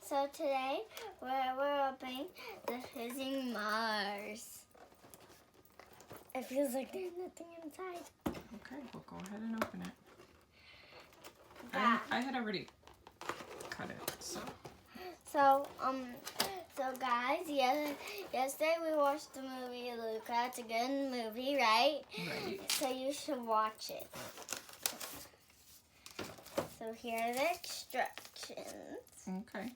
So today we're opening the Fizzing Mars. It feels like there's nothing inside. Okay, we'll go ahead and open it. Yeah. I had already cut it, so. So guys, yesterday we watched the movie Luca. It's a good movie, right? Right. So you should watch it. So here are the instructions. Okay.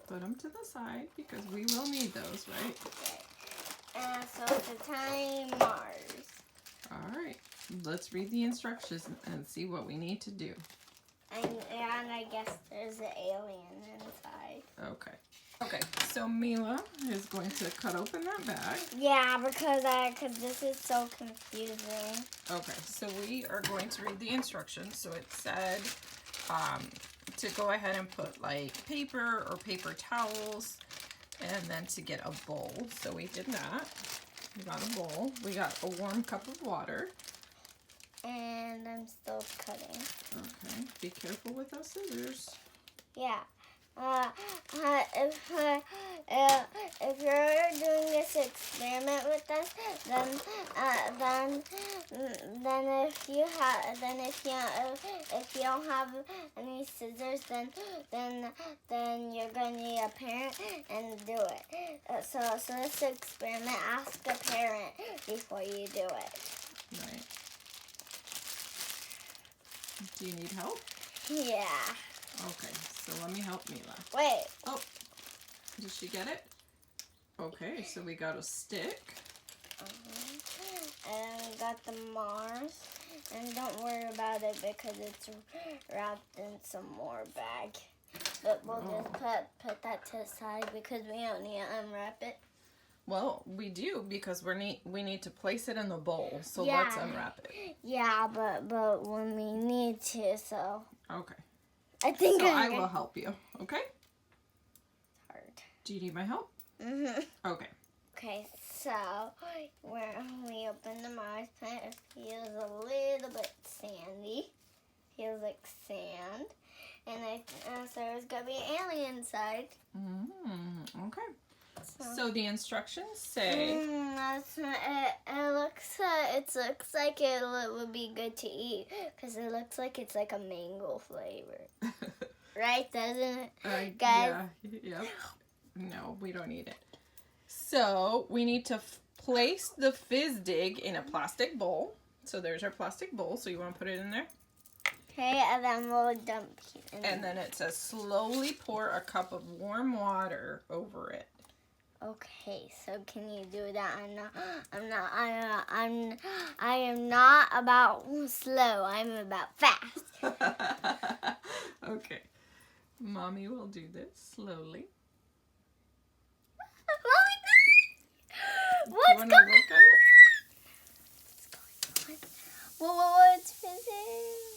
Put them to the side because we will need those, right? Okay. So it's a tiny Mars. All right. Let's read the instructions and see what we need to do. And I guess there's an alien inside. Okay. Okay, so Mila is going to cut open that bag. Yeah, because this is so confusing. Okay, so we are going to read the instructions. So it said to go ahead and put like paper or paper towels and then to get a bowl. So we did that. We got a bowl. We got a warm cup of water. And I'm still cutting. Okay, be careful with those scissors. Yeah. If you're doing this experiment with us, then if you don't have any scissors, then you're gonna need a parent and do it. So this experiment, ask a parent before you do it. Right. Do you need help? Yeah. Okay, so let me help Mila. Wait. Oh, did she get it? Okay, so we got a stick. And we got the Mars. And don't worry about it because it's wrapped in some more bag. But we'll just put that to the side because we don't need to unwrap it. Well, we do because we need to place it in the bowl. So Yeah. let's unwrap it. Yeah, but when we need to, so. Okay. I think So I will help you. Okay. It's hard. Do you need my help? Mhm. Okay. Okay, so when we open the Mars plant, it feels a little bit sandy. Feels like sand. And so there's going to be an alien inside. Okay. So the instructions say... It looks like it would be good to eat because it looks like it's like a mango flavor. Right, doesn't it? Guys? Yeah. No, we don't need it. So we need to place the Fizzing in a plastic bowl. So there's our plastic bowl. So you want to put it in there? Okay, and then we'll dump it in. And then it says slowly pour a cup of warm water over it. Okay, so can you do that? I am not about slow. I'm about fast. Okay. Mommy will do this slowly. What's going going to look at it? What's fizzing?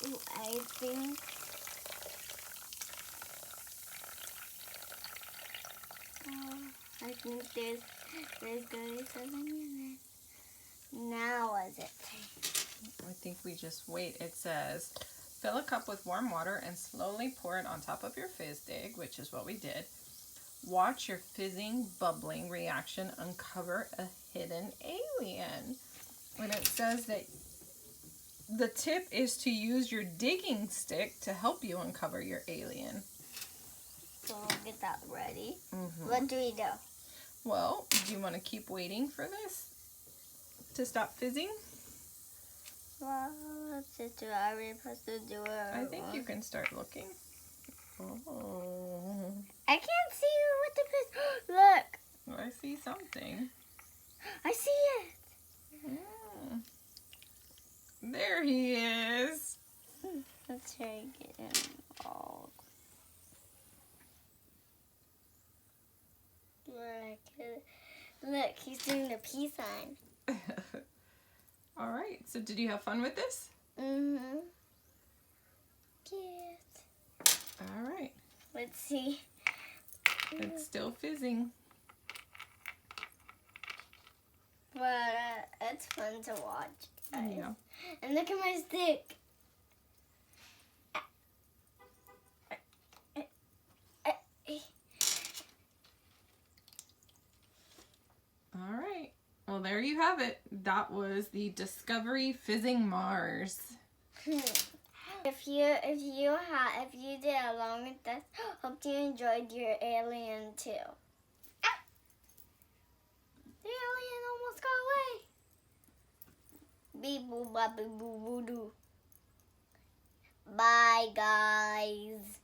Ooh, I think there's gonna be something in it. Now what's it? I think we just wait. It says, fill a cup with warm water and slowly pour it on top of your Fizzing, which is what we did. Watch your fizzing, bubbling reaction uncover a hidden alien. And it says that the tip is to use your digging stick to help you uncover your alien. So we'll get that ready. Mm-hmm. What do we do? Well, do you want to keep waiting for this to stop fizzing? Well, let's just do it. Are we supposed to do it? I think you can start looking. Oh. I can't see what the fizz. Look. I see something. I see it. There he is. Let's try to get him all. Look, he's doing the peace sign. All right. So did you have fun with this? Mm-hmm. Cute. All right. Let's see. It's still fizzing. Well, it's fun fun to watch. Guys. Yeah. And look at my stick. All right. Well, there you have it. That was the Discovery Fizzing Mars. If you did along with us, hope you enjoyed your alien too. The alien almost got away. Beep boo ba boo boo boo doo. Bye guys.